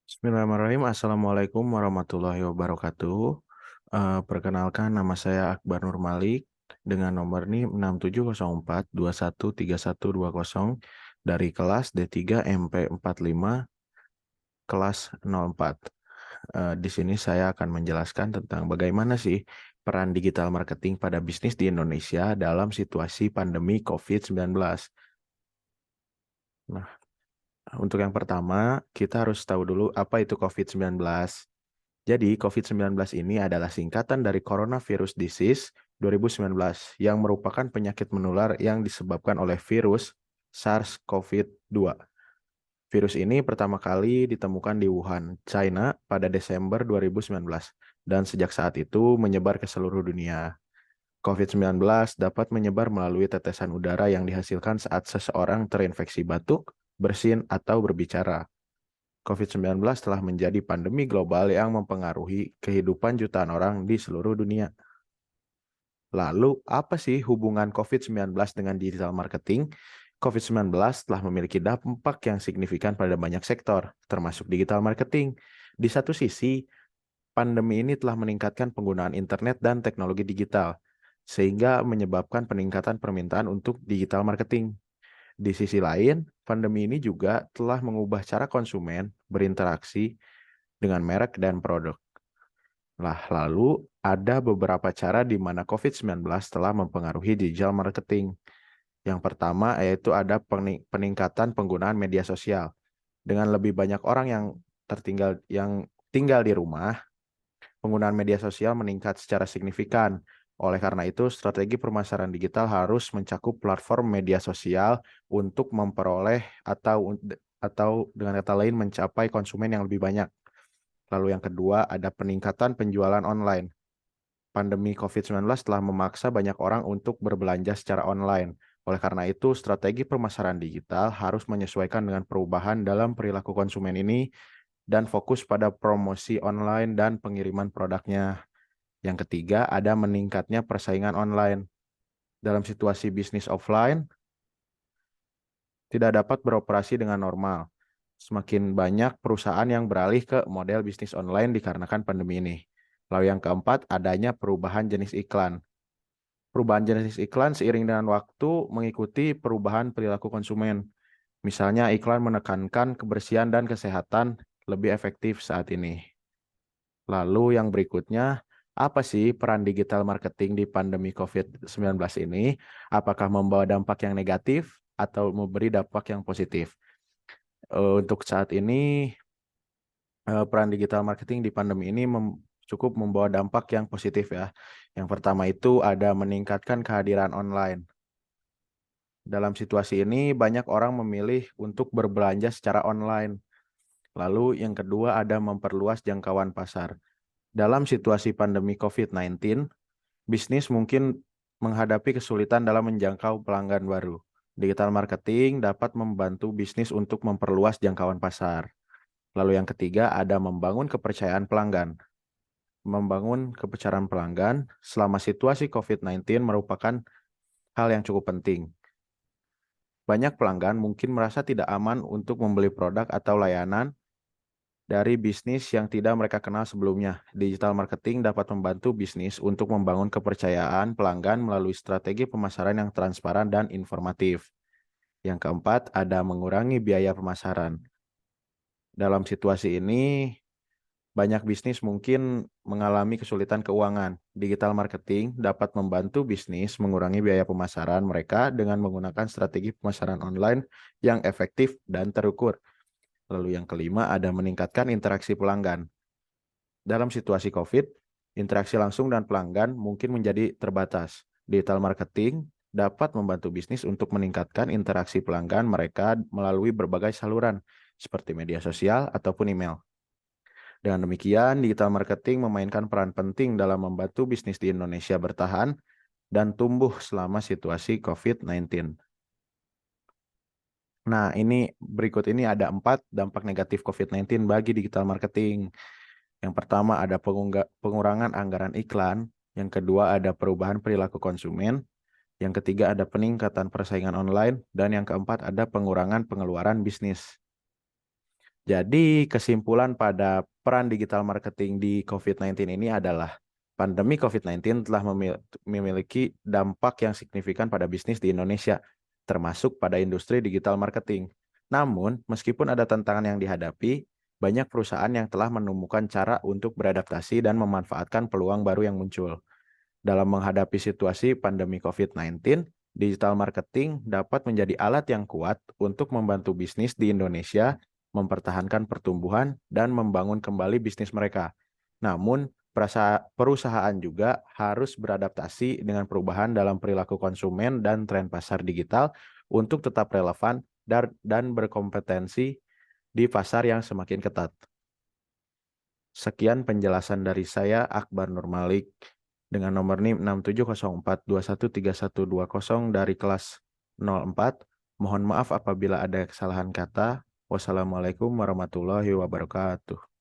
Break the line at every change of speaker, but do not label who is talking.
Bismillahirrahmanirrahim. Assalamualaikum warahmatullahi wabarakatuh. Perkenalkan, nama saya Akbar Nur Malik dengan nomor NIM 6704213120 dari kelas D3 MP45 kelas 04. Di sini saya akan menjelaskan tentang bagaimana sih peran digital marketing pada bisnis di Indonesia dalam situasi pandemi COVID-19. Nah, untuk yang pertama, kita harus tahu dulu apa itu COVID-19. Jadi, COVID-19 ini adalah singkatan dari Coronavirus Disease 2019 yang merupakan penyakit menular yang disebabkan oleh virus SARS-CoV-2. Virus ini pertama kali ditemukan di Wuhan, China pada Desember 2019 dan sejak saat itu menyebar ke seluruh dunia. COVID-19 dapat menyebar melalui tetesan udara yang dihasilkan saat seseorang terinfeksi batuk, bersin, atau berbicara. COVID-19 telah menjadi pandemi global yang mempengaruhi kehidupan jutaan orang di seluruh dunia. Lalu, apa sih hubungan COVID-19 dengan digital marketing? COVID-19 telah memiliki dampak yang signifikan pada banyak sektor, termasuk digital marketing. Di satu sisi, pandemi ini telah meningkatkan penggunaan internet dan teknologi digital, sehingga menyebabkan peningkatan permintaan untuk digital marketing. Di sisi lain, pandemi ini juga telah mengubah cara konsumen berinteraksi dengan merek dan produk. Lalu ada beberapa cara di mana COVID-19 telah mempengaruhi digital marketing. Yang pertama yaitu ada peningkatan penggunaan media sosial. Dengan lebih banyak orang yang tinggal di rumah, penggunaan media sosial meningkat secara signifikan. Oleh karena itu, strategi pemasaran digital harus mencakup platform media sosial untuk memperoleh atau dengan kata lain mencapai konsumen yang lebih banyak. Lalu yang kedua, ada peningkatan penjualan online. Pandemi COVID-19 telah memaksa banyak orang untuk berbelanja secara online. Oleh karena itu, strategi pemasaran digital harus menyesuaikan dengan perubahan dalam perilaku konsumen ini dan fokus pada promosi online dan pengiriman produknya. Yang ketiga, ada meningkatnya persaingan online. Dalam situasi bisnis offline, tidak dapat beroperasi dengan normal. Semakin banyak perusahaan yang beralih ke model bisnis online dikarenakan pandemi ini. Lalu yang keempat, adanya perubahan jenis iklan. Perubahan jenis iklan seiring dengan waktu mengikuti perubahan perilaku konsumen. Misalnya iklan menekankan kebersihan dan kesehatan lebih efektif saat ini. Lalu yang berikutnya, apa sih peran digital marketing di pandemi COVID-19 ini? Apakah membawa dampak yang negatif atau memberi dampak yang positif? Untuk saat ini, peran digital marketing di pandemi ini cukup membawa dampak yang positif ya. Yang pertama itu ada meningkatkan kehadiran online. Dalam situasi ini, banyak orang memilih untuk berbelanja secara online. Lalu yang kedua ada memperluas jangkauan pasar. Dalam situasi pandemi COVID-19, bisnis mungkin menghadapi kesulitan dalam menjangkau pelanggan baru. Digital marketing dapat membantu bisnis untuk memperluas jangkauan pasar. Lalu yang ketiga ada membangun kepercayaan pelanggan. Membangun kepercayaan pelanggan selama situasi COVID-19 merupakan hal yang cukup penting. Banyak pelanggan mungkin merasa tidak aman untuk membeli produk atau layanan dari bisnis yang tidak mereka kenal sebelumnya. Digital marketing dapat membantu bisnis untuk membangun kepercayaan pelanggan melalui strategi pemasaran yang transparan dan informatif. Yang keempat, ada mengurangi biaya pemasaran. Dalam situasi ini, banyak bisnis mungkin mengalami kesulitan keuangan. Digital marketing dapat membantu bisnis mengurangi biaya pemasaran mereka dengan menggunakan strategi pemasaran online yang efektif dan terukur. Lalu yang kelima ada meningkatkan interaksi pelanggan. Dalam situasi COVID, interaksi langsung dan pelanggan mungkin menjadi terbatas. Digital marketing dapat membantu bisnis untuk meningkatkan interaksi pelanggan mereka melalui berbagai saluran seperti media sosial ataupun email. Dengan demikian, digital marketing memainkan peran penting dalam membantu bisnis di Indonesia bertahan dan tumbuh selama situasi COVID-19. Nah, berikut ini ada 4 dampak negatif COVID-19 bagi digital marketing. Yang pertama ada pengurangan anggaran iklan, yang kedua ada perubahan perilaku konsumen, yang ketiga ada peningkatan persaingan online, dan yang keempat ada pengurangan pengeluaran bisnis. Jadi kesimpulan pada peran digital marketing di COVID-19 ini adalah pandemi COVID-19 telah memiliki dampak yang signifikan pada bisnis di Indonesia, termasuk pada industri digital marketing. Namun, meskipun ada tantangan yang dihadapi, banyak perusahaan yang telah menemukan cara untuk beradaptasi dan memanfaatkan peluang baru yang muncul. Dalam menghadapi situasi pandemi COVID-19, digital marketing dapat menjadi alat yang kuat untuk membantu bisnis di Indonesia mempertahankan pertumbuhan dan membangun kembali bisnis mereka. Namun, perusahaan juga harus beradaptasi dengan perubahan dalam perilaku konsumen dan tren pasar digital untuk tetap relevan dan berkompetensi di pasar yang semakin ketat. Sekian penjelasan dari saya, Akbar Nurmalik, dengan nomor NIM 6704213120 dari kelas 04. Mohon maaf apabila ada kesalahan kata. Wassalamualaikum warahmatullahi wabarakatuh.